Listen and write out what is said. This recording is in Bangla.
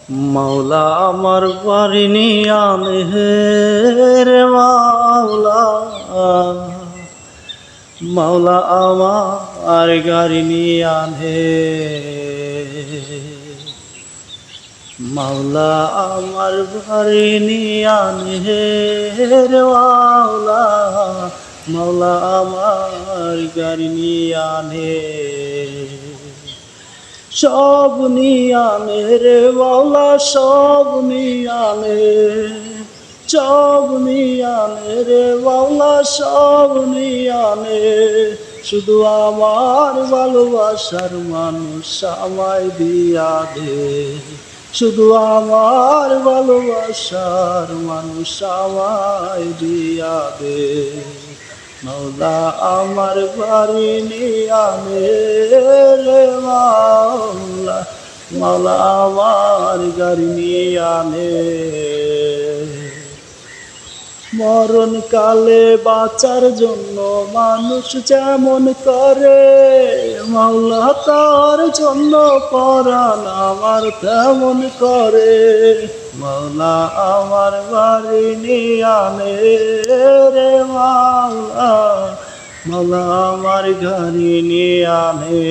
মাওলা আমার বাড়ি নিয়ে আনে রে মাওলা, মাওলা আমার গাড়ি নিয়ে আনে, মাওলা আমার বাড়ি নিয়ে আনে রে মাওলা, মাওলা আমার গাড়ি নিয়ে আনে। সব নিয়ানে রে মাওলা, সব নিয়ানে, সব নিয়ানে রে মাওলা, সব নিয়ানে। শুধু আমার ভালোবাসার মানুষ আমায় দিয়া দে, শুধু আমার ভালোবাসার মানুষ আমায় দিয়া দে। মাওলা আমার বাড়ি নিয়ে আনে রে মাওলা, মাওলা আমার গাড়ি নিয়ে আনে। মরণ কালে বাঁচার জন্য মানুষ যেমন করে, মাওলা তার জন্য পরাণ আমার তেমন করে। মাওলা আমার বাড়ি নিয়ে আনে রে মাওলা, মাওলা আমার গাড়ি নিয়ে আনে।